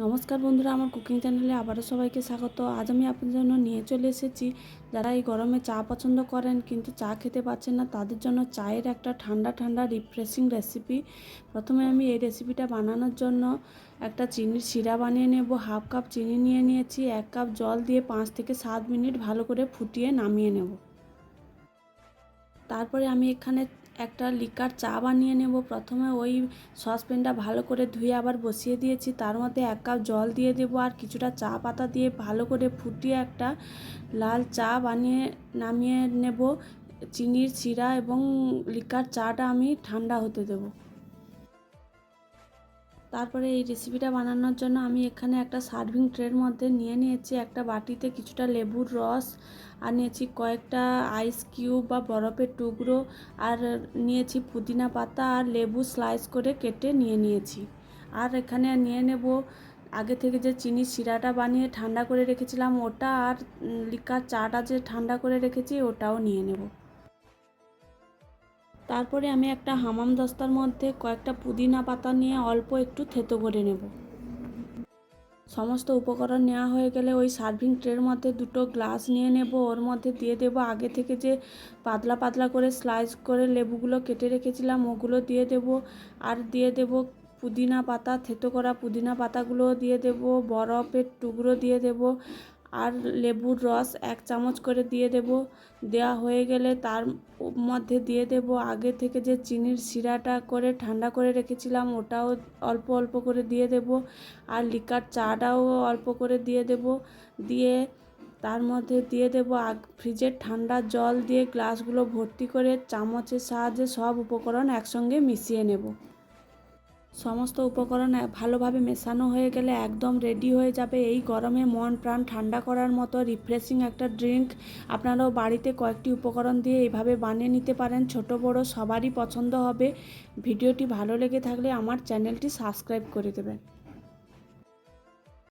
নমস্কার বন্ধুরা, আমার কুকিং চ্যানেলে আবারও সবাইকে স্বাগত। আজ আমি আপনাদের জন্য নিয়ে চলে এসেছি, যারা এই গরমে চা পছন্দ করেন কিন্তু চা খেতে পাচ্ছেন না, তাদের জন্য চায়ের একটা ঠান্ডা ঠান্ডা রিফ্রেশিং রেসিপি। প্রথমে আমি এই রেসিপিটা বানানোর জন্য একটা চিনির শিরা বানিয়ে নেব। হাফ কাপ চিনি নিয়ে নিয়েছি, 1 কাপ জল দিয়ে 5 থেকে 7 মিনিট ভালো করে ফুটিয়ে নামিয়ে নেব। তারপরে আমি এখানে একটা লিকার চা বানিয়ে নেব। প্রথমে ওই সসপ্যানটা ভালো করে ধুয়ে আবার বসিয়ে দিয়েছি, তার মধ্যে 1 কাপ জল দিয়ে দেবো আর কিছুটা চা পাতা দিয়ে ভালো করে ফুটিয়ে একটা লাল চা বানিয়ে নামিয়ে নেব। চিনির শিরা এবং লিকার চাটা আমি ঠান্ডা হতে দেব। তারপরে এই রেসিপিটা বানানোর জন্য আমি এখানে একটা সার্ভিং ট্রের মধ্যে নিয়ে নিয়েছি একটা বাটিতে কিছুটা লেবুর রস, আর নিয়েছি কয়েকটা আইস কিউব বা বরফের টুকরো, আর নিয়েছি পুদিনা পাতা আর লেবু স্লাইস করে কেটে নিয়েছি। আর এখানে নিয়ে নেব আগে থেকে যে চিনির শিরাটা বানিয়ে ঠান্ডা করে রেখেছিলাম ওটা, আর লিকার চাটা যে ঠান্ডা করে রেখেছি ওটাও নিয়ে নেব। তারপরে আমি একটা হামাম দস্তার মধ্যে কয়েকটা পুদিনা পাতা নিয়ে অল্প একটু থেতো করে নেব। সমস্ত উপকরণ নেওয়া হয়ে গেলে ওই সার্ভিং ট্রের মধ্যে দুটো গ্লাস নিয়ে নেব। ওর মধ্যে দিয়ে দেব আগে থেকে যে পাতলা পাতলা করে স্লাইস করে লেবুগুলো কেটে রেখেছিলাম ওগুলো দিয়ে দেব, আর দিয়ে দেব পুদিনা পাতা, থেতো করা পুদিনা পাতাগুলো দিয়ে দেব, বরফের টুকরো দিয়ে দেব, আর লেবুর রস 1 চামচ করে দিয়ে দেব। দেওয়া হয়ে গেলে তার মধ্যে দিয়ে দেব আগে থেকে যে চিনির শিরাটা করে ঠান্ডা করে রেখেছিলাম ওটাও অল্প অল্প করে দিয়ে দেব, আর লিকার চাটাও অল্প করে দিয়ে দেব। দিয়ে তার মধ্যে দিয়ে দেব ফ্রিজের ঠান্ডা জল দিয়ে গ্লাসগুলো ভর্তি করে চামচের সাহায্যে সব উপকরণ একসঙ্গে মিশিয়ে নেব। সমস্ত উপকরণ ভালোভাবে মেশানো হয়ে গেলে একদম রেডি হয়ে যাবে এই গরমে মন প্রাণ ঠান্ডা করার মতো রিফ্রেশিং একটা ড্রিঙ্ক। আপনারাও বাড়িতে কয়েকটি উপকরণ দিয়ে এইভাবে বানিয়ে নিতে পারেন, ছোট বড় সবারই পছন্দ হবে। ভিডিওটি ভালো লেগে থাকলে আমার চ্যানেলটি সাবস্ক্রাইব করে দেবেন।